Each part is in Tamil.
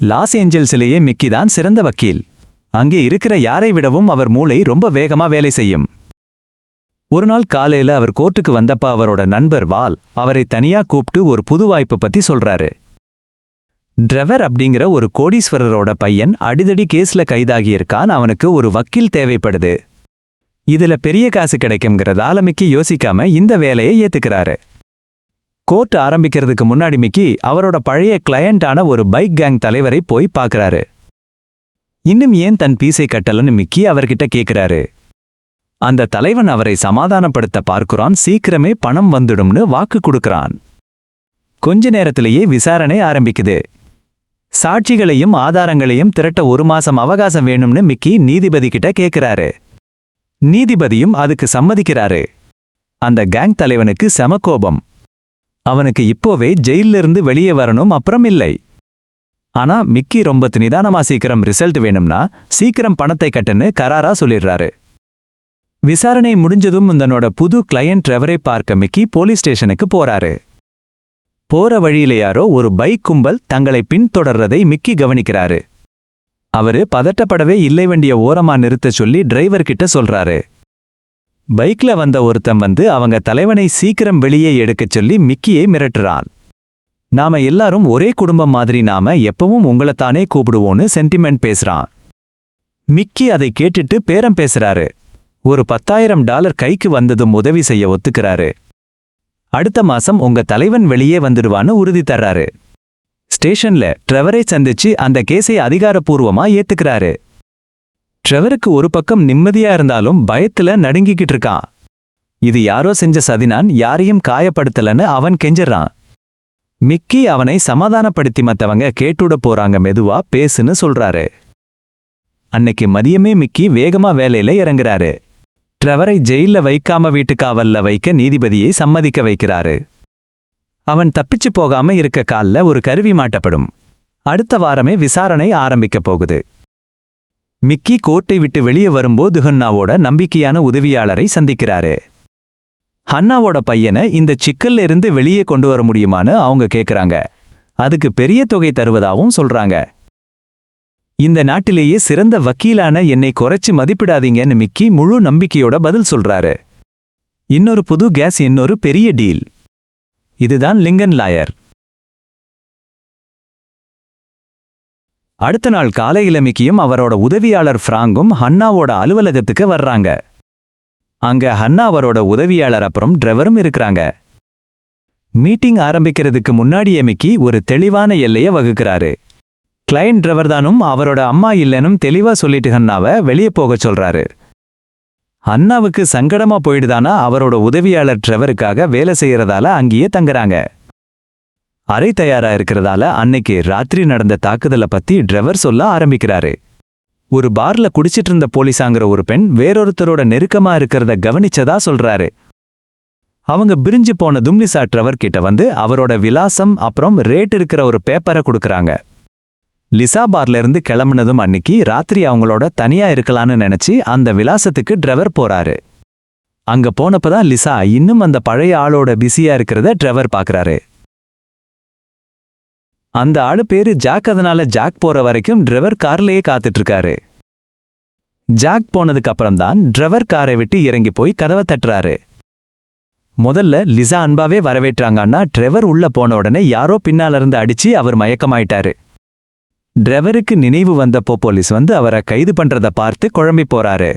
லாஸ் ஏஞ்சல்ஸிலேயே மிக்கி தான் சிறந்த வக்கீல். அங்கே இருக்கிற யாரை விடவும் அவர் மூளை ரொம்ப வேகமா வேலை செய்யும். ஒரு நாள் காலையில அவர் கோர்ட்டுக்கு வந்தப்ப அவரோட நண்பர் வால் அவரை தனியா கூப்பிட்டு ஒரு புது வாய்ப்பு பத்தி சொல்றாரு. ட்ரெவர் அப்படிங்கிற ஒரு கோடீஸ்வரரோட பையன் அடிதடி கேஸ்ல கைதாகியிருக்கான். அவனுக்கு ஒரு வக்கீல் தேவைப்படுது. இதுல பெரிய காசு கிடைக்கும்ங்கிறதால மிக்கி யோசிக்காம இந்த வேலையை ஏத்துக்கிறாரு. கோர்ட் ஆரம்பிக்கிறதுக்கு முன்னாடி மிக்கி அவரோட பழைய கிளையண்டான ஒரு பைக் கேங் தலைவரை போய் பார்க்கறாரு. இன்னும் ஏன் தன் பீசை கட்டலன்னு மிக்கி அவர்கிட்ட கேட்கிறாரு. அந்த தலைவன் அவரை சமாதானப்படுத்த பார்க்கிறான். சீக்கிரமே பணம் வந்துடும்னு வாக்கு கொடுக்கறான். கொஞ்ச நேரத்திலேயே விசாரணை ஆரம்பிக்குது. சாட்சிகளையும் ஆதாரங்களையும் திரட்ட 1 மாசம் அவகாசம் வேணும்னு மிக்கி நீதிபதி கிட்ட கேட்கிறாரு. நீதிபதியும் அதுக்கு சம்மதிக்கிறாரு. அந்த கேங் தலைவனுக்கு செம கோபம். அவனுக்கு இப்போவே ஜெயில்ல இருந்து வெளியே வரணும், அப்புறம் இல்லை. ஆனா மிக்கி ரொம்ப நிதானமா சீக்கிரம் ரிசல்ட் வேணும்னா சீக்கிரம் பணத்தை கட்டுன்னு கராரா சொல்லிடுறாரு. விசாரணை முடிஞ்சதும் தன்னோட புது கிளையண்ட் ட்ரெவரை பார்க்க மிக்கி போலீஸ் ஸ்டேஷனுக்கு போறாரு. போற வழியில யாரோ ஒரு பைக் கும்பல் தங்களை பின்தொடர்றதை மிக்கி கவனிக்கிறாரு. அவரு பதட்டப்படவே இல்லை, வண்டிய ஓரமா நிறுத்த சொல்லி டிரைவர் கிட்ட சொல்றாரு. பைக்ல வந்த ஒருத்தன் வந்து அவங்க தலைவனை சீக்கிரம் வெளியே எடுக்கச் சொல்லி மிக்கியை மிரட்டுறான். நாம எல்லாரும் ஒரே குடும்பம் மாதிரி, நாம எப்பவும் உங்களைத்தானே கூப்பிடுவோன்னு சென்டிமெண்ட் பேசுறான். மிக்கி அதை கேட்டுட்டு பேரம் பேசுறாரு. ஒரு $10,000 கைக்கு வந்ததும் உதவி செய்ய ஒத்துக்கிறாரு. அடுத்த மாசம் உங்க தலைவன் வெளியே வந்துடுவான்னு உறுதி தர்றாரு. ஸ்டேஷன்ல ட்ரெவரை சந்திச்சு அந்த கேஸை அதிகாரப்பூர்வமா ஏத்துக்கிறாரு. ட்ரெவருக்கு ஒரு பக்கம் நிம்மதியா இருந்தாலும் பயத்துல நடுங்கிக்கிட்டு இருக்கான். இது யாரோ செஞ்ச சதினான், யாரையும் காயப்படுத்தலன்னு அவன் கெஞ்சிறான். மிக்கி அவனை சமாதானப்படுத்தி மத்தவங்க கேட்டுட போறாங்க, மெதுவா பேசுன்னு சொல்றாரு. அன்னைக்கு மதியமே மிக்கி வேகமா வேலையில இறங்குறாரு. ட்ரெவரை ஜெயில்ல வைக்காம வீட்டுக்காவல்ல வைக்க நீதிபதியை சம்மதிக்க வைக்கிறாரு. அவன் தப்பிச்சு போகாம இருக்க கால்ல ஒரு கருவி மாட்டப்படும். அடுத்த வாரமே விசாரணை ஆரம்பிக்க போகுது. மிக்கி கோர்ட்டை விட்டு வெளியே வரும்போது ஹன்னாவோட நம்பிக்கையான உதவியாளரை சந்திக்கிறாரு. ஹன்னாவோட பையனை இந்த சிக்கல்ல இருந்து வெளியே கொண்டு வர முடியுமான்னு அவங்க கேக்குறாங்க. அதுக்கு பெரிய தொகை தருவதாகவும் சொல்றாங்க. இந்த நாட்டிலேயே சிறந்த வக்கீலான என்னை குறைச்சு மதிப்பிடாதீங்கன்னு மிக்கி முழு நம்பிக்கையோட பதில் சொல்றாரு. இன்னொரு புது கேஸ், இன்னொரு பெரிய டீல். இதுதான் லிங்கன் லாயர். அடுத்த நாள் காலையில மிக்கியும் அவரோட உதவியாளர் ஃப்ராங்கும் ஹன்னாவோட அலுவலகத்துக்கு வர்றாங்க. அங்க ஹன்னா அவரோட உதவியாளர் அப்புறம் ட்ரெவரும் இருக்கிறாங்க. மீட்டிங் ஆரம்பிக்கிறதுக்கு முன்னாடியே மிக்கி ஒரு தெளிவான எல்லையை வகுக்கிறாரு. கிளையண்ட் ட்ரெவர் தானும் அவரோட அம்மா இல்லைனும் தெளிவா சொல்லிட்டு ஹன்னாவை வெளியே போகச் சொல்றாரு. ஹன்னாவுக்கு சங்கடமா போயிடுதானா அவரோட உதவியாளர் ட்ரெவருக்காக வேலை செய்யறதால அங்கேயே தங்குறாங்க. அரை தயாரா இருக்கிறதால அன்னைக்கு ராத்திரி நடந்த தாக்குதலை பத்தி ட்ரெவர் சொல்ல ஆரம்பிக்கிறாரு. ஒரு பார்ல குடிச்சிட்டு இருந்த போலீஸாங்கிற ஒரு பெண் வேறொருத்தரோட நெருக்கமா இருக்கிறத கவனிச்சதா சொல்றாரு. அவங்க பிரிஞ்சு போனதும் லிசா ட்ரெவர் கிட்ட வந்து அவரோட விலாசம் அப்புறம் ரேட் இருக்கிற ஒரு பேப்பரை கொடுக்கறாங்க. லிசா பார்ல இருந்து கிளம்புனதும் அன்னைக்கு ராத்திரி அவங்களோட தனியா இருக்கலான்னு நினைச்சு அந்த விலாசத்துக்கு ட்ரெவர் போறாரு. அங்க போனப்பதான் லிசா இன்னும் அந்த பழைய ஆளோட பிஸியா இருக்கிறத ட்ரெவர் பாக்குறாரு. அந்த ஆளு பேரு ஜாக். அதனால ஜாக் போற வரைக்கும் ட்ரெவர் கார்லயே காத்துட்டு இருக்காரு. ஜாக் போனதுக்கு அப்புறம்தான் ட்ரெவர் காரை விட்டு இறங்கி போய் கதவை தட்டுறாரு. முதல்ல லிசா அன்பாவே வரவேற்றாங்கன்னா ட்ரெவர் உள்ள போன உடனே யாரோ பின்னால இருந்து அடிச்சு அவர் மயக்கமாயிட்டாரு. ட்ரெவருக்கு நினைவு வந்தப்போ போலீஸ் வந்து அவரை கைது பண்றத பார்த்து குழம்பி போறாரு.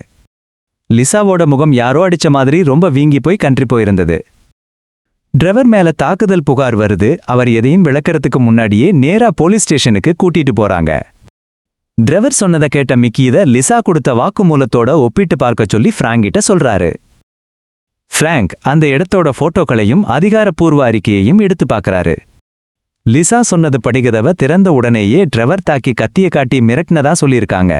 லிசாவோட முகம் யாரோ அடிச்ச மாதிரி ரொம்ப வீங்கி போய் கன்றி போயிருந்தது. ட்ரெவர் மேல தாக்குதல் புகார் வருது. அவர் எதையும் விளக்கறதுக்கு முன்னாடியே நேரா போலீஸ் ஸ்டேஷனுக்கு கூட்டிட்டு போறாங்க. ட்ரெவர் சொன்னதை கேட்ட மிக்கி இத லிசா கொடுத்த வாக்குமூலத்தோட ஒப்பிட்டு பார்க்க சொல்லி ஃப்ராங்க் கிட்ட சொல்றாரு. ஃப்ராங்க் அந்த இடத்தோட போட்டோக்களையும் அதிகாரப்பூர்வ அறிக்கையையும் எடுத்து பார்க்கறாரு. லிசா சொன்னது படிகதவ திறந்த உடனேயே ட்ரெவர் தாக்கி கத்திய காட்டி மிரட்டினதா சொல்லியிருக்காங்க.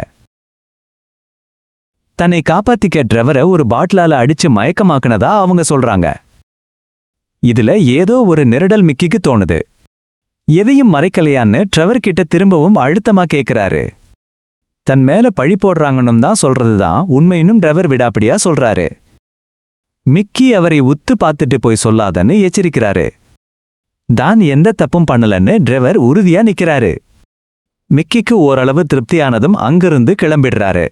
தன்னை காப்பாத்திக்க ட்ரெவரை ஒரு பாட்டிலால அடிச்சு மயக்கமாக்குனதா அவங்க சொல்றாங்க. இதுல ஏதோ ஒரு நெருடல் மிக்கிக்கு தோணுது. எதையும் மறைக்கலையான்னு ட்ரெவர் கிட்ட திரும்பவும் அழுத்தமா கேக்குறாரு. தன் மேல பழி போடுறாங்கன்னு தான் சொல்றதுதான் உண்மையினும் ட்ரெவர் விடாப்பிடியா சொல்றாரு. மிக்கி அவரை உத்து பார்த்துட்டு போய் சொல்லாதன்னு எச்சரிக்கிறாரு. தான் எந்த தப்பும் பண்ணலன்னு ட்ரெவர் உறுதியா நிக்கிறாரு. மிக்கிக்கு ஓரளவு திருப்தியானதும் அங்கிருந்து கிளம்பிடுறாரு.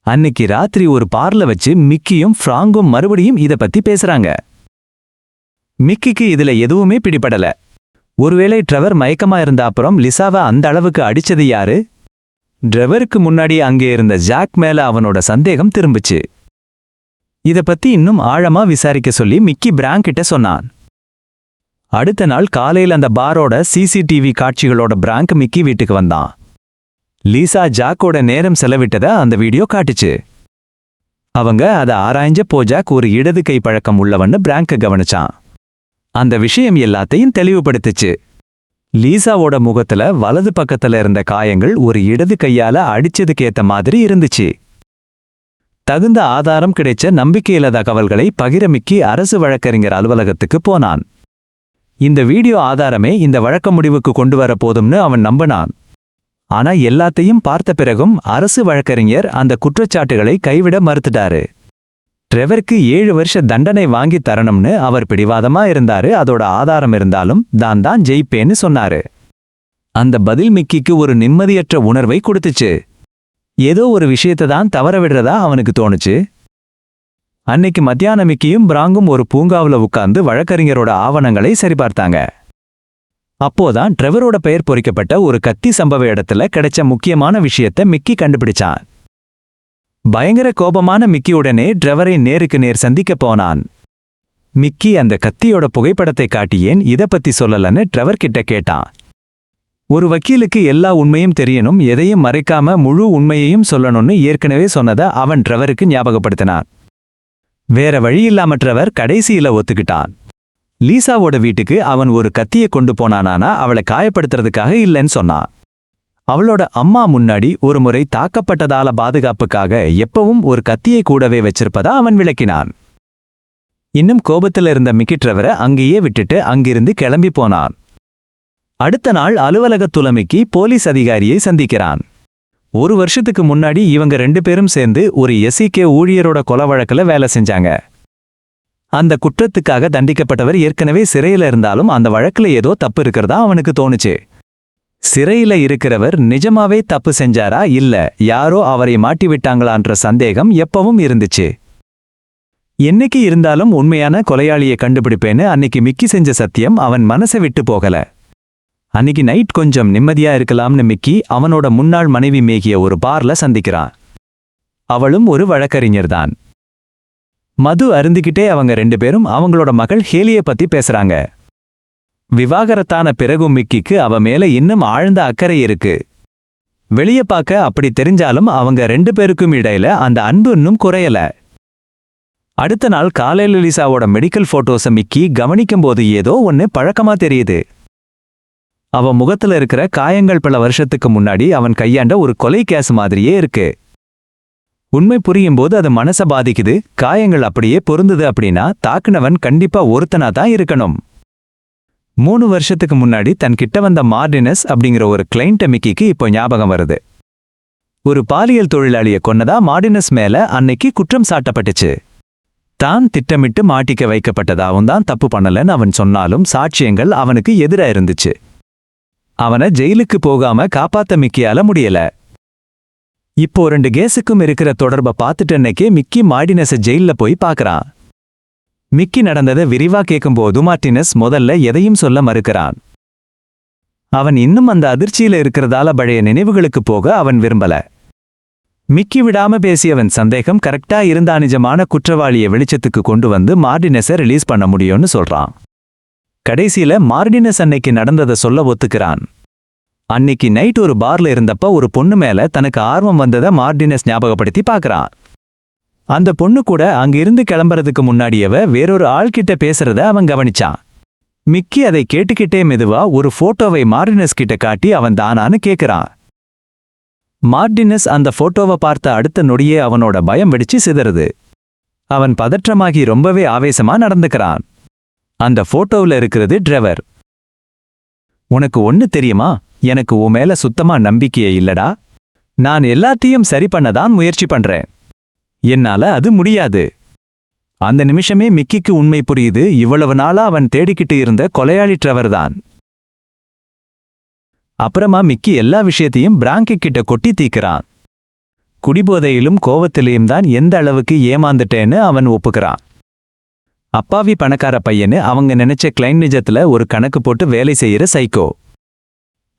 அன்னிக்கு ராத்திரி ஒரு பார்ல வச்சு மிக்கியும் ஃப்ராங்கும் மறுபடியும் இத பத்தி பேசுறாங்க. மிக்கிக்கு இதுல எதுவுமே பிடிபடல. ஒருவேளை ட்ரெவர் மயக்கமா இருந்த அப்புறம் லிசாவை அந்த அளவுக்கு அடிச்சது யாரு? ட்ரெவருக்கு முன்னாடி அங்கே இருந்த ஜாக் மேல அவனோட சந்தேகம் திரும்பிச்சு. இத பத்தி இன்னும் ஆழமா விசாரிக்க சொல்லி மிக்கி பிராங்க் கிட்ட சொன்னான். அடுத்த நாள் காலையில் அந்த பாரோட சிசிடிவி காட்சிகளோட பிராங்க் மிக்கி வீட்டுக்கு வந்தான். லீசா ஜாக்கோட நேரம் செலவிட்டத அந்த வீடியோ காட்டுச்சு. அவங்க அதை ஆராய்ஞ்சப்போ ஜாக் ஒரு இடது கை பழக்கம் உள்ளவன்னு பிராங்க கவனிச்சான். அந்த விஷயம் எல்லாத்தையும் தெளிவுபடுத்துச்சு. லீசாவோட முகத்துல வலது பக்கத்துல இருந்த காயங்கள் ஒரு இடது கையால அடிச்சதுக்கேத்த மாதிரி இருந்துச்சு. தகுந்த ஆதாரம் கிடைச்ச நம்பிக்கையில்ல தகவல்களை பகிர மிக்கி அரசு வழக்கறிஞர் அலுவலகத்துக்கு போனான். இந்த வீடியோ ஆதாரமே இந்த வழக்க முடிவுக்கு கொண்டு வர போதும்னு அவன் நம்பினான். ஆனா எல்லாத்தையும் பார்த்த பிறகும் அரசு வழக்கறிஞர் அந்த குற்றச்சாட்டுகளை கைவிட மறுத்துட்டாரு. ட்ரெவருக்கு 7 வருஷ தண்டனை வாங்கி தரணும்னு அவர் பிடிவாதமா இருந்தாரு. அதோட ஆதாரம் இருந்தாலும் தான் ஜெயிப்பேன்னு சொன்னாரு. அந்த பதில் மிக்கிக்கு ஒரு நிம்மதியற்ற உணர்வை கொடுத்துச்சு. ஏதோ ஒரு விஷயத்தை தான் தவற விடுறதா அவனுக்கு தோணுச்சு. அன்னைக்கு மத்தியானம் மிக்கியும் பிராங்கும் ஒரு பூங்காவுல உட்கார்ந்து வழக்கறிஞரோட ஆவணங்களை சரிபார்த்தாங்க. அப்போதான் ட்ரெவரோட பெயர் பொறிக்கப்பட்ட ஒரு கத்தி சம்பவ இடத்துல கிடைச்ச முக்கியமான விஷயத்தை மிக்கி கண்டுபிடிச்சான். பயங்கர கோபமான மிக்கி உடனே ட்ரெவரை நேருக்கு நேர் சந்திக்க போனான். மிக்கி அந்த கத்தியோட புகைப்படத்தை காட்டி ஏன் இத பத்தி சொல்லலன்னு ட்ரெவர் கிட்ட கேட்டான். ஒரு வக்கீலுக்கு எல்லா உண்மையும் தெரியணும், எதையும் மறைக்காம முழு உண்மையையும் சொல்லணும்னு ஏற்கனவே சொன்னதை அவன் ட்ரெவருக்கு ஞாபகப்படுத்தினான். வேற வழியில்லாம ட்ரெவர் கடைசியில ஒத்துக்கிட்டான். லீசாவோட வீட்டுக்கு அவன் ஒரு கத்தியை கொண்டு போனானா அவளை காயப்படுத்துறதுக்காக இல்லைன்னு சொன்னான். அவளோட அம்மா முன்னாடி ஒரு முறை தாக்கப்பட்டதால பாதுகாப்புக்காக எப்பவும் ஒரு கத்தியை கூடவே வச்சிருப்பதா அவன் விளக்கினான். இன்னும் கோபத்துல இருந்த மிக்கி ட்ரெவரை அங்கேயே விட்டுட்டு அங்கிருந்து கிளம்பி போனான். அடுத்த நாள் அலுவலகத்துல மிக்கி போலீஸ் அதிகாரியை சந்திக்கிறான். 1 வருஷத்துக்கு முன்னாடி இவங்க 2 பேரும் சேர்ந்து ஒரு எஸ்இகே ஊழியரோட கொலை வழக்குல வேலை செஞ்சாங்க. அந்த குற்றத்துக்காக தண்டிக்கப்பட்டவர் ஏற்கனவே சிறையில இருந்தாலும் அந்த வழக்குல ஏதோ தப்பு இருக்கிறதா அவனுக்கு தோணுச்சு. சிறையில இருக்கிறவர் நிஜமாவே தப்பு செஞ்சாரா இல்ல யாரோ அவரை மாட்டி விட்டாங்களான்ற சந்தேகம் எப்பவும் இருந்துச்சு. என்னைக்கு இருந்தாலும் உண்மையான கொலையாளியை கண்டுபிடிப்பேன்னு அன்னைக்கு மிக்கி செஞ்ச சத்தியம் அவன் மனசை விட்டு போகல. அன்னைக்கு நைட் கொஞ்சம் நிம்மதியா இருக்கலாம்னு மிக்கி அவனோட முன்னாள் மனைவி மேகிய ஒரு பார்ல சந்திக்கிறான். அவளும் ஒரு வழக்கறிஞர்தான். மது அருந்திக்கிட்டே அவங்க 2 பேரும் அவங்களோட மகள் ஹேலியை பத்தி பேசுறாங்க. விவாகரத்தான பிறகும் மிக்கிக்கு அவ மேல இன்னும் ஆழ்ந்த அக்கறை இருக்கு. வெளிய பார்க்க அப்படி தெரிஞ்சாலும் அவங்க 2 பேருக்கும் இடையில அந்த அன்பு இன்னும் குறையல. அடுத்த நாள் காலையில லீசாவோட மெடிக்கல் போட்டோஸை மிக்கி கவனிக்கும்போது ஏதோ ஒன்னு பழக்கமா தெரியுது. அவ முகத்துல இருக்கிற காயங்கள் பல வருஷத்துக்கு முன்னாடி அவன் கையாண்ட ஒரு கொலை கேஸ் மாதிரியே இருக்கு. உண்மை புரியும்போது அது மனச பாதிக்குது. காயங்கள் அப்படியே பொருந்துது அப்படின்னா தாக்குனவன் கண்டிப்பா ஒருத்தனா தான் இருக்கணும். 3 வருஷத்துக்கு முன்னாடி தன் கிட்ட வந்த மார்டினஸ் அப்படிங்கிற ஒரு கிளைண்ட் மிக்கிக்கு இப்போ ஞாபகம் வருது. ஒரு பாலியல் தொழிலாளியை கொன்னதா மார்டினஸ் மேல அன்னைக்கு குற்றம் சாட்டப்பட்டுச்சு. தான் திட்டமிட்டு மாட்டிக்க வைக்கப்பட்டதாவும் தான் தப்பு பண்ணலன்னு அவன் சொன்னாலும் சாட்சியங்கள் அவனுக்கு எதிரா இருந்துச்சு. அவனை ஜெயிலுக்கு போகாம காப்பாத்த மிக்கியால முடியல. இப்போ 2 கேஸுக்கும் இருக்கிற தொடர்பை பார்த்துட்டு அன்னைக்கே மிக்கி மார்டினஸை ஜெயில்ல போய் பார்க்கறான். மிக்கி நடந்ததை விரிவா கேட்கும்போது மார்டினஸ் முதல்ல எதையும் சொல்ல மறுக்கிறான். அவன் இன்னும் அந்த அதிர்ச்சியில இருக்கிறதால பழைய நினைவுகளுக்கு போக அவன் விரும்பல. மிக்கி விடாம பேசியவன் சந்தேகம் கரெக்டா இருந்தா நிஜமான குற்றவாளியை வெளிச்சத்துக்கு கொண்டு வந்து மார்டினஸை ரிலீஸ் பண்ண முடியும்னு சொல்றான். கடைசியில மார்டினஸ் அன்னைக்கு நடந்ததை சொல்ல ஒத்துக்கிறான். அன்னைக்கு நைட் ஒரு பார்ல இருந்தப்ப ஒரு பொண்ணு மேல தனக்கு ஆர்வம் வந்ததை மார்டினஸ் ஞாபகப்படுத்தி பார்க்கறான். அந்த பொண்ணு கூட அங்கிருந்து கிளம்புறதுக்கு முன்னாடியவ வேறொரு ஆள்கிட்ட பேசுறத அவன் கவனிச்சான். மிக்கி அதை கேட்டுக்கிட்டே மெதுவா ஒரு போட்டோவை மார்டினஸ் கிட்ட காட்டி அவன் தானான்னு கேட்கிறான். மார்டினஸ் அந்த போட்டோவை பார்த்த அடுத்த நொடியே அவனோட பயம் வெடிச்சு சிதறுது. அவன் பதற்றமாகி ரொம்பவே ஆவேசமா நடந்துக்கிறான். அந்த போட்டோவில் இருக்கிறது ட்ரெவர். உனக்கு ஒன்னு தெரியுமா, எனக்கு உன் மேல சுத்தமா நம்பிக்கையே இல்லடா. நான் எல்லாத்தையும் சரி பண்ணதான் முயற்சி பண்றேன். என்னால அது முடியாது. அந்த நிமிஷமே மிக்கிக்கு உண்மை புரியுது. இவ்வளவு நாளா அவன் தேடிக்கிட்டு இருந்த கொலையாளி ட்ரெவர் தான். அப்புறமா மிக்கி எல்லா விஷயத்தையும் பிராங்கி கிட்ட கொட்டி தீக்கிறான். குடிபோதையிலும் கோவத்திலையும் தான் எந்த அளவுக்கு ஏமாந்துட்டேன்னு அவன் ஒப்புக்கிறான். அப்பாவி பணக்கார பையனு அவங்க நினைச்ச கிளைண்ட் நிஜத்துல ஒரு கணக்கு போட்டு வேலை செய்யற சைக்கோ.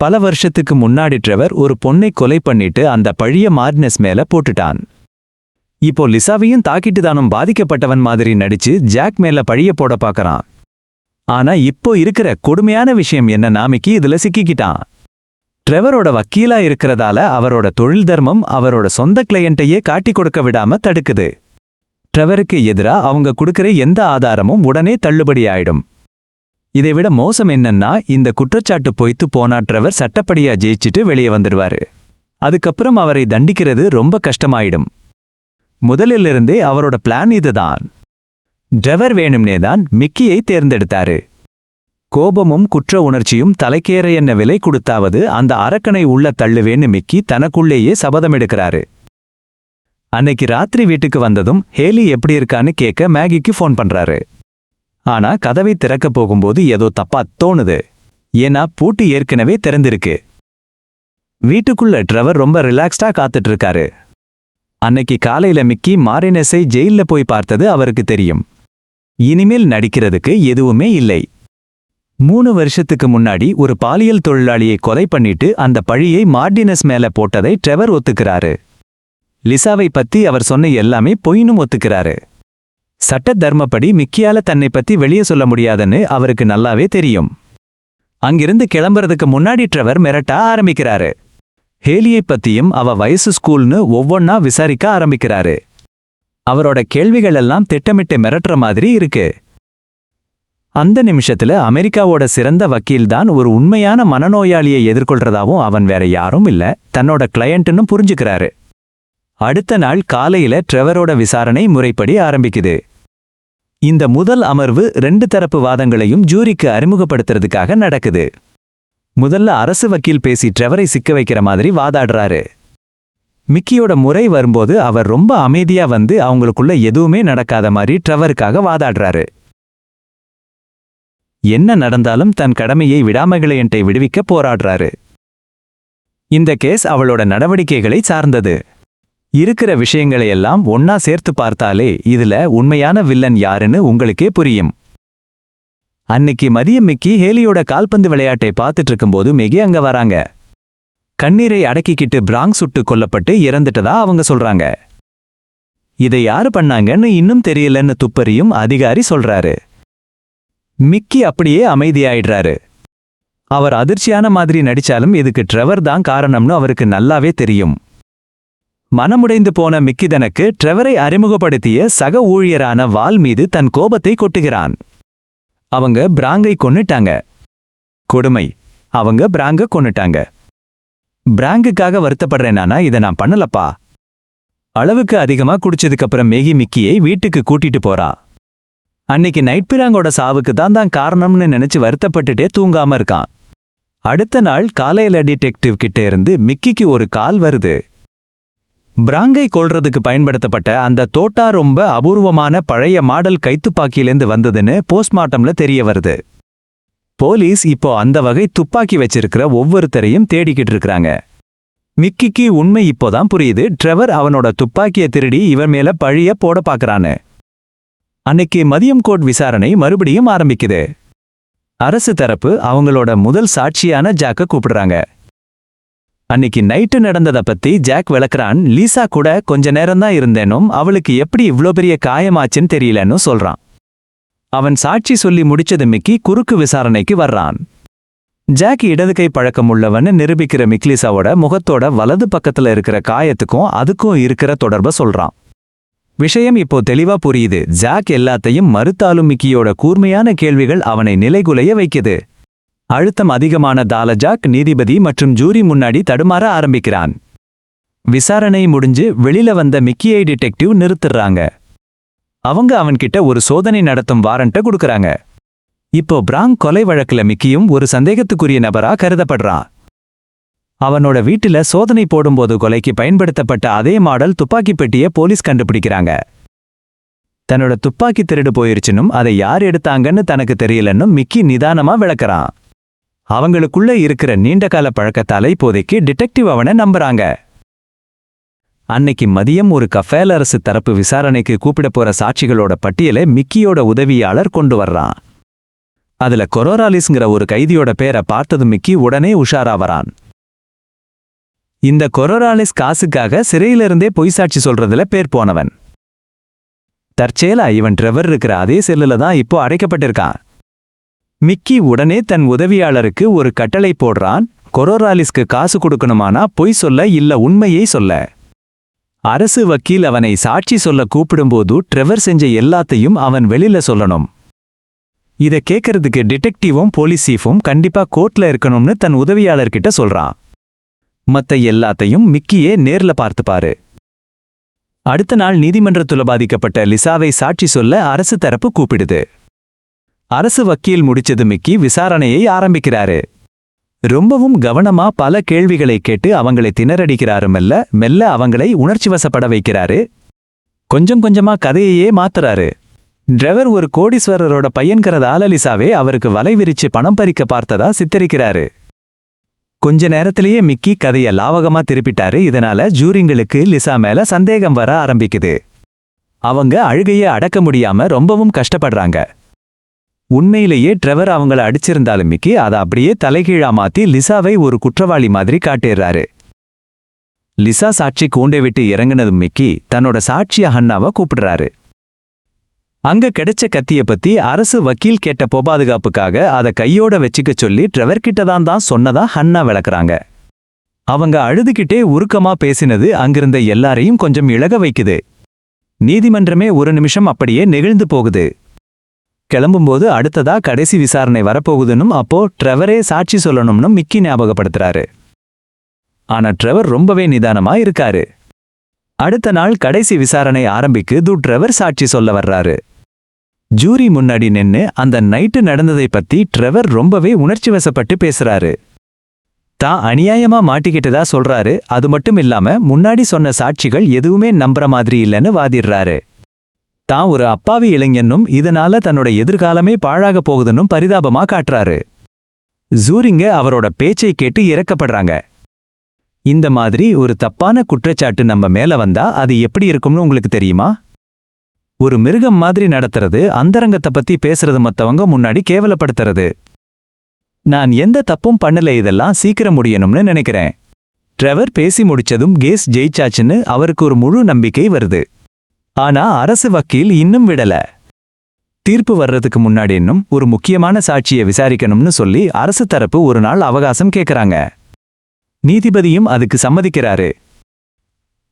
பல வருஷத்துக்கு முன்னாடி ட்ரெவர் ஒரு பொண்ணை கொலை பண்ணிட்டு அந்த பழிய மார்டினஸ் மேல போட்டுட்டான். இப்போ லிசாவையும் தாக்கிட்டு தானும் பாதிக்கப்பட்டவன் மாதிரி நடிச்சு ஜாக் மேல பழிய போட பாக்கறான். ஆனா இப்போ இருக்கிற கொடுமையான விஷயம் என்னன்னா மிக்கி இதுல சிக்கிக்கிட்டான். ட்ரெவரோட வக்கீலா இருக்கிறதால அவரோட தொழில் தர்மம் அவரோட சொந்த கிளையண்ட்டையே காட்டி கொடுக்க விடாம தடுக்குது. ட்ரெவருக்கு எதிரா அவங்க கொடுக்கிற எந்த ஆதாரமும் உடனே தள்ளுபடி ஆயிடும். இதைவிட மோசம் என்னன்னா இந்த குற்றச்சாட்டு பொய்த்து போனா ட்ரெவர் சட்டப்படியா ஜெயிச்சிட்டு வெளியே வந்துடுவாரு. அதுக்கப்புறம் அவரை தண்டிக்கிறது ரொம்ப கஷ்டமாயிடும். முதலிலிருந்தே அவரோட பிளான் இதுதான். ட்ரெவர் வேணும்னே தான் மிக்கியை தேர்ந்தெடுத்தாரு. கோபமும் குற்ற உணர்ச்சியும் தலைக்கேற என்ன விலை கொடுத்தாவது அந்த அரக்கனை உள்ள தள்ளுவேன்னு மிக்கி தனக்குள்ளேயே சபதமெடுக்கிறாரு. அன்னைக்கு ராத்திரி வீட்டுக்கு வந்ததும் ஹேலி எப்படி இருக்கான்னு கேட்க மேகிக்கு ஃபோன் பண்றாரு. ஆனா கதவை திறக்க போகும்போது ஏதோ தப்பா தோணுது. ஏன்னா பூட்டு ஏற்கனவே திறந்திருக்கு. வீட்டுக்குள்ள ட்ரெவர் ரொம்ப ரிலாக்ஸ்டா காத்துட்டு இருக்காரு. அன்னைக்கு காலையில மிக்கி மாரினஸை ஜெயில்ல போய் பார்த்தது அவருக்கு தெரியும். இனிமேல் நடிக்கிறதுக்கு எதுவுமே இல்லை. 3 வருஷத்துக்கு முன்னாடி ஒரு பாலியல் தொழிலாளியை கொலை பண்ணிட்டு அந்த பழியை மார்டினஸ் மேல போட்டதை ட்ரெவர் ஒத்துக்கிறாரு. லிசாவை பத்தி அவர் சொன்ன எல்லாமே பொய்னும் ஒத்துக்கிறாரு. சட்ட தர்மப்படி மிக்கியால தன்னை பத்தி வெளியே சொல்ல முடியாதுன்னு அவருக்கு நல்லாவே தெரியும். அங்கிருந்து கிளம்புறதுக்கு முன்னாடி ட்ரெவர் மிரட்ட ஆரம்பிக்கிறாரு. ஹேலியை பத்தியும் அவ வயசு ஸ்கூல்னு ஒவ்வொன்னா விசாரிக்க ஆரம்பிக்கிறாரு. அவரோட கேள்விகள் எல்லாம் திட்டமிட்டு மிரட்டுற மாதிரி இருக்கு. அந்த நிமிஷத்துல அமெரிக்காவோட சிறந்த வக்கீல்தான் ஒரு உண்மையான மனநோயாளியை எதிர்கொள்றதாவும் அவன் வேற யாரும் இல்ல தன்னோட கிளையண்ட்னு புரிஞ்சுக்கிறாரு. அடுத்த நாள் காலையில ட்ரெவரோட விசாரணை முறைப்படி ஆரம்பிக்குது. இந்த முதல் அமர்வு 2 தரப்பு வாதங்களையும் ஜூரிக்கு அறிமுகப்படுத்துறதுக்காக நடக்குது. முதல்ல அரசு வக்கீல் பேசி ட்ரெவரை சிக்க வைக்கிற மாதிரி வாதாடுறாரு. மிக்கியோட முறை வரும்போது அவர் ரொம்ப அமைதியா வந்து அவங்களுக்குள்ள எதுவுமே நடக்காத மாதிரி ட்ரெவருக்காக வாதாடுறாரு. என்ன நடந்தாலும் தன் கடமையை விடாமகிளையன்ட்டை விடுவிக்க போராடுறாரு. இந்த கேஸ் அவளோட நடவடிக்கைகளை சார்ந்தது. இருக்கிற விஷயங்களையெல்லாம் ஒன்னா சேர்த்து பார்த்தாலே இதுல உண்மையான வில்லன் யாருன்னு உங்களுக்கே புரியும். அன்னைக்கு மதியம் மிக்கி ஹேலியோட கால்பந்து விளையாட்டை பார்த்துட்டு இருக்கும்போது மெகி அங்க வராங்க. கண்ணீரை அடக்கிக்கிட்டு பிராங்க் சுட்டு கொல்லப்பட்டு இறந்துட்டதா அவங்க சொல்றாங்க. இதை யாரு பண்ணாங்கன்னு இன்னும் தெரியலன்னு துப்பறியும் அதிகாரி சொல்றாரு. மிக்கி அப்படியே அமைதியாயிடுறாரு. அவர் அதிர்ச்சியான மாதிரி நடிச்சாலும் இதுக்கு ட்ரெவர் தான் காரணம்னு அவருக்கு நல்லாவே தெரியும். மனமுடைந்து போன மிக்கி தனக்கு ட்ரெவரை அறிமுகப்படுத்திய சக ஊழியரான வால் மீது தன் கோபத்தை கொட்டுகிறான். அவங்க பிராங்கை கொன்னுட்டாங்க. கொடுமை, அவங்க பிராங்க கொன்னுட்டாங்க. பிராங்குக்காக வருத்தப்படுறேனானா இதை நான் பண்ணலப்பா. அளவுக்கு அதிகமா குடிச்சதுக்கப்புறம் மேகி மிக்கியை வீட்டுக்கு கூட்டிட்டு போறா. அன்னைக்கு நைட் பிராங்கோட சாவுக்கு தான் காரணம்னு நினைச்சு வருத்தப்பட்டுட்டே தூங்காம இருக்கான். அடுத்த நாள் காலையில டிடெக்டிவ் கிட்ட இருந்து மிக்கிக்கு ஒரு கால் வருது. பிராங்கை கொல்றதுக்கு பயன்படுத்தப்பட்ட அந்த தோட்டா ரொம்ப அபூர்வமான பழைய மாடல் கைத்துப்பாக்கியிலேருந்து வந்ததுன்னு போஸ்ட்மார்ட்டம்ல தெரிய வருது. போலீஸ் இப்போ அந்த வகை துப்பாக்கி வச்சிருக்கிற ஒவ்வொருத்தரையும் தேடிக்கிட்டு இருக்காங்க. மிக்கிக்கு உண்மை இப்போதான் புரியுது. ட்ரெவர் அவனோட துப்பாக்கியை திருடி இவன் மேல பழிய போட பாக்குறான்னு. அன்னைக்கு மதியம் கோர்ட் விசாரணை மறுபடியும் ஆரம்பிக்குது. அரசு தரப்பு அவங்களோட முதல் சாட்சியான ஜாக்க கூப்பிடுறாங்க. அன்னைக்கு நைட்டு நடந்தத பத்தி ஜாக் விளக்குறான். லீசா கூட கொஞ்ச நேரம்தான் இருந்தேனும் அவளுக்கு எப்படி இவ்ளோ பெரிய காயமாச்சுன்னு தெரியலன்னு சொல்றான். அவன் சாட்சி சொல்லி முடிச்சது மிக்கி குறுக்கு விசாரணைக்கு வர்றான். ஜாக் இடது கை பழக்கமுள்ளவன்னு நிரூபிக்கிற மிக்லிசாவோட முகத்தோட வலது பக்கத்துல இருக்கிற காயத்துக்கும் அதுக்கும் இருக்கிற தொடர்பை சொல்றான். விஷயம் இப்போ தெளிவா புரியுது. ஜாக் எல்லாத்தையும் மறுத்தாலும் மிக்கியோட கூர்மையான கேள்விகள் அவனை நிலைகுலைய வைக்குது. அழுத்தம் அதிகமான ஜாக் நீதிபதி மற்றும் ஜூரி முன்னாடி தடுமாற ஆரம்பிக்கிறான். விசாரணை முடிஞ்சு வெளியில வந்த மிக்கியை டிடெக்டிவ் நிறுத்துறாங்க. அவங்க அவன்கிட்ட ஒரு சோதனை நடத்தும் வாரண்ட்ட கொடுக்கறாங்க. இப்போ பிராங்க் கொலை வழக்குல மிக்கியும் ஒரு சந்தேகத்துக்குரிய நபரா கருதப்படுறான். அவனோட வீட்டுல சோதனை போடும்போது கொலைக்கு பயன்படுத்தப்பட்ட அதே மாடல் துப்பாக்கி பெட்டிய போலீஸ் கண்டுபிடிக்கிறாங்க. தன்னோட துப்பாக்கி திருடு போயிருச்சுன்னும் அதை யார் எடுத்தாங்கன்னு தனக்கு தெரியலன்னும் மிக்கி நிதானமா விளக்கறான். அவங்களுக்குள்ள இருக்கிற நீண்டகால பழக்கத்தால இப்போதைக்கு டிடெக்டிவ் அவனை நம்புறாங்க. அன்னைக்கு மதியம் ஒரு கஃபேல அரசு தரப்பு விசாரணைக்கு கூப்பிட போற சாட்சிகளோட பட்டியலை மிக்கியோட உதவியாளர் கொண்டு வர்றான். அதுல கொரோராலிஸ்ங்கிற ஒரு கைதியோட பேரை பார்த்ததும் மிக்கி உடனே உஷாரா வரான். இந்த கொரோராலிஸ் காசுக்காக சிறையிலிருந்தே பொய் சாட்சி சொல்றதுல பேர் போனவன். தற்செயலா இவன் ட்ரெவர் இருக்கிற அதே செல்லுல தான் இப்போ அடைக்கப்பட்டிருக்கான். மிக்கி உடனே தன் உதவியாளருக்கு ஒரு கட்டளை போடுறான். கொரோராலிஸ்க்கு காசு கொடுக்கணுமானா பொய் சொல்ல இல்ல உண்மையை சொல்ல. அரசு வக்கீல் அவனை சாட்சி சொல்ல கூப்பிடும்போது ட்ரெவர் செஞ்ச எல்லாத்தையும் அவன் வெளியில சொல்லணும். இத கேட்கறதுக்கு டிடெக்டிவும் போலீஸ் சீஃபும் கண்டிப்பா கோர்ட்ல இருக்கணும்னு தன் உதவியாளர்கிட்ட சொல்றான். மத்த எல்லாத்தையும் மிக்கியே நேர்ல பார்த்துப்பாரு. அடுத்த நாள் நீதிமன்றத்துல பாதிக்கப்பட்ட லிசாவை சாட்சி சொல்ல அரசு தரப்பு கூப்பிடுது. அரசு வக்கீல் முடிச்சது மிக்கி விசாரணையை ஆரம்பிக்கிறாரு. ரொம்பவும் கவனமா பல கேள்விகளை கேட்டு அவங்களை திணறடிக்கிறாரு. மெல்ல மெல்ல அவங்களை உணர்ச்சிவசப்பட வைக்கிறாரு. கொஞ்சம் கொஞ்சமா கதையையே மாத்துறாரு. டிரைவர் ஒரு கோடீஸ்வரரோட பையன்கிறதால லிசாவே அவருக்கு வலை விரிச்சு பணம் பறிக்க பார்த்ததா சித்தரிக்கிறாரு. கொஞ்ச நேரத்திலேயே மிக்கி கதைய லாவகமா திருப்பிட்டாரு. இதனால ஜூரிங்களுக்கு லிசா மேல சந்தேகம் வர ஆரம்பிக்குது. அவங்க அழுகைய அடக்க முடியாம ரொம்பவும் கஷ்டப்படுறாங்க. உண்மையிலேயே ட்ரெவர் அவங்கள அடிச்சிருந்தாலும் மிக்கி அதை அப்படியே தலைகீழா மாத்தி லிசாவை ஒரு குற்றவாளி மாதிரி காட்டிடுறாரு. லிசா சாட்சி கூண்டை விட்டு இறங்குனதும் மிக்கி தன்னோட சாட்சிய ஹன்னாவை கூப்பிடுறாரு. அங்க கிடைச்ச கத்திய பத்தி அரசு வக்கீல் கேட்ட பாதுகாப்புக்காக அதை கையோட வச்சுக்க சொல்லி ட்ரெவர் கிட்டதான் சொன்னதா ஹன்னா விளக்குறாங்க. அவங்க அழுதுகிட்டே உருக்கமா பேசினது அங்கிருந்த எல்லாரையும் கொஞ்சம் இழக வைக்குது. நீதிமன்றமே ஒரு நிமிஷம் அப்படியே நெகிழ்ந்து போகுது. கிளம்பும்போது அடுத்ததா கடைசி விசாரணை வரப்போகுதுன்னும் அப்போ ட்ரெவரே சாட்சி சொல்லணும்னு மிக்கி ஞாபகப்படுத்துறாரு. ஆனா ட்ரெவர் ரொம்பவே நிதானமா இருக்காரு. அடுத்த நாள் கடைசி விசாரணை ஆரம்பிக்குது. ட்ரெவர் சாட்சி சொல்ல வர்றாரு. ஜூரி முன்னாடி நின்னு அந்த நைட்டு நடந்ததை பத்தி ட்ரெவர் ரொம்பவே உணர்ச்சிவசப்பட்டு பேசுறாரு. தான் அநியாயமா மாட்டிக்கிட்டதா சொல்றாரு. அது மட்டும் இல்லாம முன்னாடி சொன்ன சாட்சிகள் எதுவுமே நம்புற மாதிரி இல்லைன்னு வாதிடுறாரு. தான் ஒரு அப்பாவி இளைஞனும் இதனால தன்னோட எதிர்காலமே பாழாக போகுதுன்னும் பரிதாபமா காட்டுறாரு. ஜூரிங்க அவரோட பேச்சை கேட்டு இறக்கப்படுறாங்க. இந்த மாதிரி ஒரு தப்பான குற்றச்சாட்டு நம்ம மேல வந்தா அது எப்படி இருக்கும்னு உங்களுக்கு தெரியுமா? ஒரு மிருகம் மாதிரி நடத்துறது, அந்தரங்கத்தை பத்தி பேசுறது, மத்தவங்க முன்னாடி கேவலப்படுத்துறது. நான் எந்த தப்பும் பண்ணல, இதெல்லாம் சீக்கிரம் முடியணும்னு நினைக்கிறேன். ட்ரெவர் பேசி முடிச்சதும் கேஸ் ஜெயிச்சாச்சுன்னு அவருக்கு ஒரு முழு நம்பிக்கை வருது. ஆனா அரசு வக்கீல் இன்னும் விடல. தீர்ப்பு வர்றதுக்கு முன்னாடி இன்னும் ஒரு முக்கியமான சாட்சியை விசாரிக்கணும்னு சொல்லி அரசு தரப்பு ஒரு நாள் அவகாசம் கேட்கறாங்க. நீதிபதியும் அதுக்கு சம்மதிக்கிறாரு.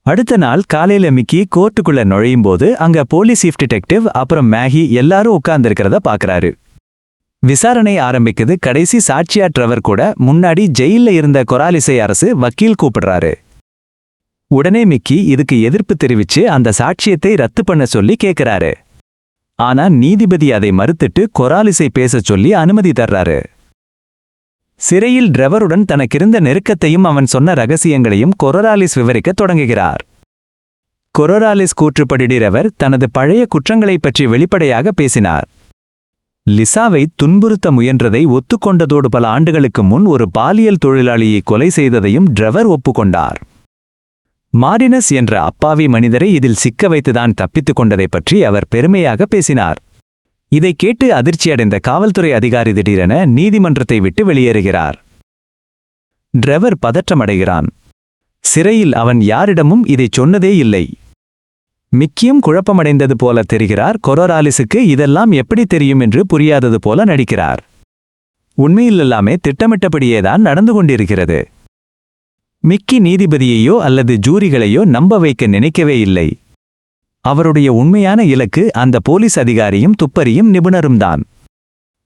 அடுத்த நாள் காலையில மிக்கி கோர்ட்டுக்குள்ள நுழையும் போது அங்க போலீஸ் சீஃப் டிடெக்டிவ் அப்புறம் மேகி எல்லாரும் உட்கார்ந்திருக்கிறத பாக்குறாரு. விசாரணை ஆரம்பிக்குது. கடைசி சாட்சியா ட்ரெவர் கூட முன்னாடி ஜெயில்ல இருந்த கொராலிஸை அரசு வக்கீல் கூப்பிடுறாரு. உடனே மிக்கி இதுக்கு எதிர்ப்பு தெரிவிச்சு அந்த சாட்சியத்தை ரத்து பண்ண சொல்லி கேட்கிறாரு. ஆனா நீதிபதி அதை மறுத்துட்டு கொராலிஸை பேசச் சொல்லி அனுமதி தர்றாரு. சிறையில் ட்ரெவருடன் தனக்கிருந்த நெருக்கத்தையும் அவன் சொன்ன ரகசியங்களையும் கொரோராலிஸ் விவரிக்க தொடங்குகிறார். கொரோராலிஸ் கூற்றுப்படி ட்ரெவர் தனது பழைய குற்றங்களைப் பற்றி வெளிப்படையாக பேசினார். லிசாவை துன்புறுத்த முயன்றதை ஒத்துக்கொண்டதோடு பல ஆண்டுகளுக்கு முன் ஒரு பாலியல் தொழிலாளியை கொலை செய்ததையும் ட்ரெவர் ஒப்புக்கொண்டார். மாரினஸ் என்ற அப்பாவி மனிதரை இதில் சிக்க வைத்துதான் தப்பித்துக் கொண்டதை பற்றி அவர் பெருமையாக பேசினார். இதை கேட்டு அதிர்ச்சியடைந்த காவல்துறை அதிகாரி திடீரென நீதிமன்றத்தை விட்டு வெளியேறுகிறார். ட்ரெவர் பதற்றமடைகிறான். சிறையில் அவன் யாரிடமும் இதைச் சொன்னதே இல்லை. மிக்கியும் குழப்பமடைந்தது போல தெரிகிறார். கொரோராலிஸுக்கு இதெல்லாம் எப்படி தெரியும் என்று புரியாதது போல நடிக்கிறார். உண்மையில் எல்லாமே திட்டமிட்டபடியேதான் நடந்து கொண்டிருக்கிறது. மிக்கி நீதிபதியையோ அல்லது ஜூரிகளையோ நம்ப வைக்க நினைக்கவே இல்லை. அவருடைய உண்மையான இலக்கு அந்த போலீஸ் அதிகாரியும் துப்பறியும் நிபுணரும்தான்.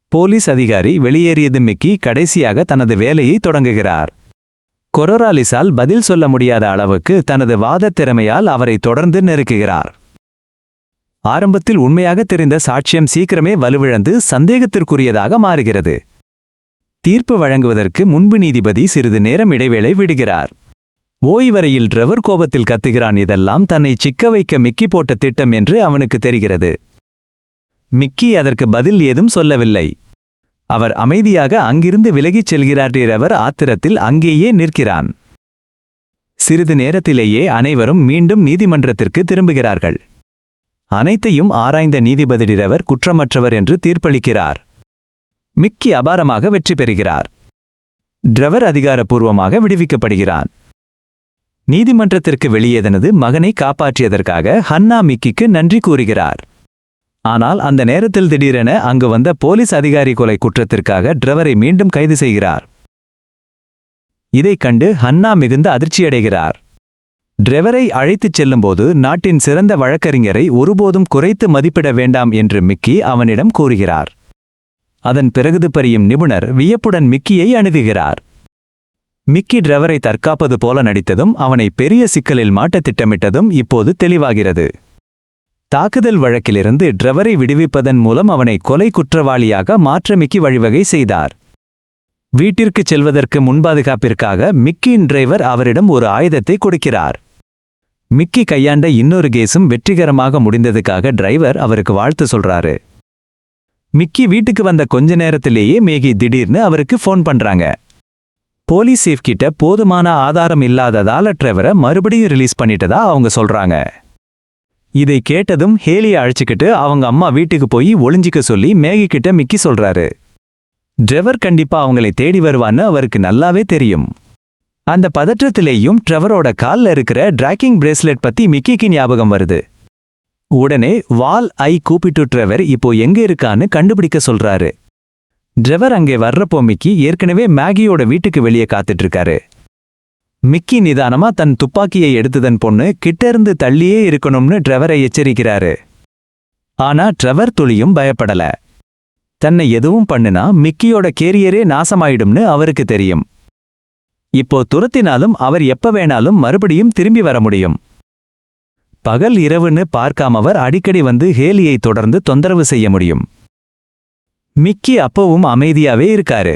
போலீஸ் அதிகாரி வெளியேறியது மிக்கி கடைசியாக தனது வேலையை தொடங்குகிறார். கொரோராலிஸால் பதில் சொல்ல முடியாத அளவுக்கு தனது வாதத் திறமையால் அவரை தொடர்ந்து நெருக்குகிறார். ஆரம்பத்தில் உண்மையாக தெரிந்த சாட்சியம் சீக்கிரமே வலுவிழந்து சந்தேகத்திற்குரியதாக மாறுகிறது. தீர்ப்பு வழங்குவதற்கு முன்பு நீதிபதி சிறிது நேரம் இடைவேளை விடுகிறார். ஓய்வறையில் ட்ரெவர் கோபத்தில் கத்துகிறான். இதெல்லாம் தன்னை சிக்க வைக்க மிக்கி போட்ட திட்டம் என்று அவனுக்கு தெரிகிறது. மிக்கி அதற்கு பதில் ஏதும் சொல்லவில்லை. அவர் அமைதியாக அங்கிருந்து விலகிச் செல்கிறார். டிரைவர் ஆத்திரத்தில் அங்கேயே நிற்கிறான். சிறிது நேரத்திலேயே அனைவரும் மீண்டும் நீதிமன்றத்திற்கு திரும்புகிறார்கள். அனைத்தையும் ஆராய்ந்த நீதிபதி டிரைவர் குற்றமற்றவர் என்று தீர்ப்பளிக்கிறார். மிக்கி அபாரமாக வெற்றி பெறுகிறார். டிரைவர் அதிகாரப்பூர்வமாக விடுவிக்கப்படுகிறான். நீதிமன்றத்திற்கு வெளியே தனது மகனை காப்பாற்றியதற்காக ஹன்னா மிக்கிக்கு நன்றி கூறுகிறார். ஆனால் அந்த நேரத்தில் திடீரென அங்கு வந்த போலீஸ் அதிகாரி கொலை குற்றத்திற்காக டிரைவரை மீண்டும் கைது செய்கிறார். இதைக் கண்டு ஹன்னா மிகுந்த அதிர்ச்சியடைகிறார். டிரைவரை அழைத்துச் செல்லும்போது நாட்டின் சிறந்த வழக்கறிஞரை ஒருபோதும் குறைத்து மதிப்பிட வேண்டாம் என்று மிக்கி அவனிடம் கூறுகிறார். அதன் பிறகு பரியும் நிபுணர் வியப்புடன் மிக்கியை அணுகுகிறார். மிக்கி டிரைவரை தற்காப்பது போல நடித்ததும் அவனை பெரிய சிக்கலில் மாட்ட திட்டமிட்டதும் இப்போது தெளிவாகிறது. தாக்குதல் வழக்கிலிருந்து டிரைவரை விடுவிப்பதன் மூலம் அவனை கொலை குற்றவாளியாக மாற்ற மிக்கி வழிவகை செய்தார். வீட்டிற்குச் செல்வதற்கு முன்பாதுகாப்பிற்காக மிக்கியின் டிரைவர் அவரிடம் ஒரு ஆயுதத்தை கொடுக்கிறார். மிக்கி கையாண்ட இன்னொரு கேஸும் வெற்றிகரமாக முடிந்ததுக்காக டிரைவர் அவருக்கு வாழ்த்து சொல்றாரு. மிக்கி வீட்டுக்கு வந்த கொஞ்ச நேரத்திலேயே மேகி திடீர்னு அவருக்கு ஃபோன் பண்றாங்க. போலீஸ் சீஃப் கிட்ட போதுமான ஆதாரம் இல்லாததால டிரைவரை மறுபடியும் ரிலீஸ் பண்ணிட்டதா அவங்க சொல்றாங்க. இதை கேட்டதும் ஹேலியை அழைச்சிக்கிட்டு அவங்க அம்மா வீட்டுக்கு போய் ஒளிஞ்சிக்க சொல்லி மேகி கிட்ட மிக்கி சொல்றாரு. டிரைவர் கண்டிப்பா அவங்களை தேடி வருவான்னு அவருக்கு நல்லாவே தெரியும். அந்த பதற்றத்திலேயும் டிரைவரோட கால்ல இருக்கிற டிராக்கிங் பிரேஸ்லெட் பத்தி மிக்கிக்கு ஞாபகம் வருது. உடனே வால் ஐ கூப்பிட்டு டிரைவர் இப்போ எங்க இருக்கான்னு கண்டுபிடிக்க சொல்றாரு. டிரைவர் அங்கே வர்றப்போ மிக்கி ஏற்கனவே மேகியோட வீட்டுக்கு வெளியே காத்துட்டு இருக்காரு. மிக்கி நிதானமா தன் துப்பாக்கியை எடுத்ததன் பொண்ணு கிட்ட இருந்து தள்ளியே இருக்கணும்னு டிரைவரை எச்சரிக்கிறாரு. ஆனா டிரைவர் துளியும் பயப்படல. தன்னை எதுவும் பண்ணுனா மிக்கியோட கேரியரே நாசமாயிடும்னு அவருக்கு தெரியும். இப்போ துரத்தினாலும் அவர் எப்ப வேணாலும் மறுபடியும் திரும்பி வர முடியும். பகல் இரவுன்னு பார்க்காமவர் அடிக்கடி வந்து ஹேலியை தொடர்ந்து தொந்தரவு செய்ய முடியும். மிக்கி அப்பவும் அமைதியாவே இருக்காரு.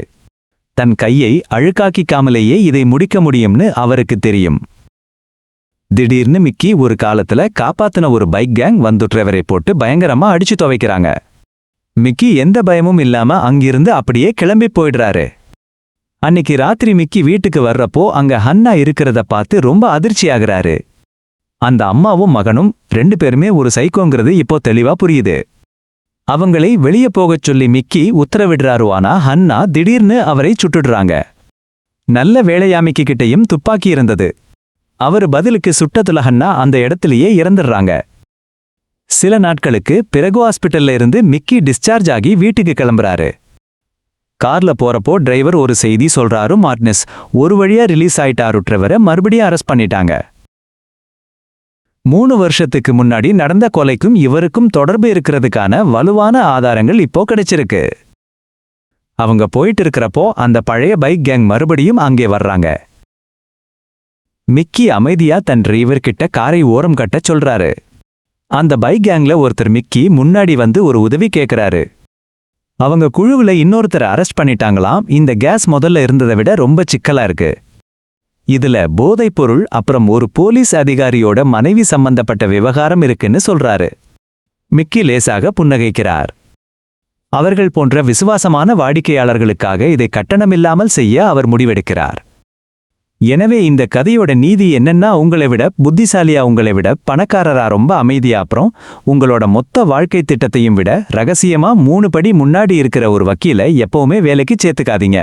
தன் கையை அழுக்காக்கிக்காமலேயே இதை முடிக்க முடியும்னு அவருக்கு தெரியும். திடீர்னு மிக்கி ஒரு காலத்துல காப்பாத்தின ஒரு பைக் கேங் வந்து டிரைவரை போட்டு பயங்கரமா அடிச்சு துவைக்கிறாங்க. மிக்கி எந்த பயமும் இல்லாம அங்கிருந்து அப்படியே கிளம்பி போயிடுறாரு. அன்னைக்கு ராத்திரி மிக்கி வீட்டுக்கு வர்றப்போ அங்க ஹன்னா இருக்கிறத பார்த்து ரொம்ப அதிர்ச்சியாகிறாரு. அந்த அம்மாவும் மகனும் 2 பேருமே ஒரு சைக்கோங்கிறது இப்போ தெளிவா புரியுது. அவங்களை வெளியே போகச் சொல்லி மிக்கி உத்தரவிடுறாரு. ஆனா ஹன்னா திடீர்னு அவரை சுட்டுடுறாங்க. நல்ல வேளையா மிக்கி கிட்டையும் துப்பாக்கி இருந்தது. அவரு பதிலுக்கு சுட்டதுல ஹன்னா அந்த இடத்திலேயே இறந்துடுறாங்க. சில நாட்களுக்கு பிறகு ஹாஸ்பிட்டல்ல இருந்து மிக்கி டிஸ்சார்ஜ் ஆகி வீட்டுக்கு கிளம்புறாரு. கார்ல போறப்போ டிரைவர் ஒரு செய்தி சொல்றாரு. மார்டினஸ் ஒரு வழியா ரிலீஸ் ஆயிட்டாரு. டிரைவரை மறுபடியும் அரெஸ்ட் பண்ணிட்டாங்க. 3 வருஷத்துக்கு முன்னாடி நடந்த கொலைக்கும் இவருக்கும் தொடர்பு இருக்கிறதுக்கான வலுவான ஆதாரங்கள் இப்போ கிடைச்சிருக்கு. அவங்க போயிட்டு இருக்கிறப்போ அந்த பழைய பைக் கேங் மறுபடியும் அங்கே வர்றாங்க. மிக்கி அமைதியா தன் டிரைவர் கிட்ட காரை ஓரம் கட்ட சொல்றாரு. அந்த பைக் கேங்ல ஒருத்தர் மிக்கி முன்னாடி வந்து ஒரு உதவி கேட்கிறாரு. அவங்க குழுவுல இன்னொருத்தரை அரெஸ்ட் பண்ணிட்டாங்களாம். இந்த கேஸ் முதல்ல இருந்ததை விட ரொம்ப சிக்கலா இருக்கு. இதுல போதைப்பொருள் அப்புறம் ஒரு போலீஸ் அதிகாரியோட மனைவி சம்பந்தப்பட்ட விவகாரம் இருக்குன்னு சொல்றாரு. மிக்கி லேசாக புன்னகைக்கிறார். அவர்கள் போன்ற விசுவாசமான வாடிக்கையாளர்களுக்காக இதை கட்டணமில்லாமல் செய்ய அவர் முடிவெடுக்கிறார். எனவே இந்த கதையோட நீதி என்னன்னா, உங்களை விட புத்திசாலியா, உங்களை விட பணக்காரரா, ரொம்ப அமைதியா, அப்புறம் உங்களோட மொத்த வாழ்க்கை திட்டத்தையும் விட ரகசியமா 3 படி முன்னாடி இருக்கிற ஒரு வக்கீலை எப்பவுமே வேலைக்கு சேர்த்துக்காதீங்க.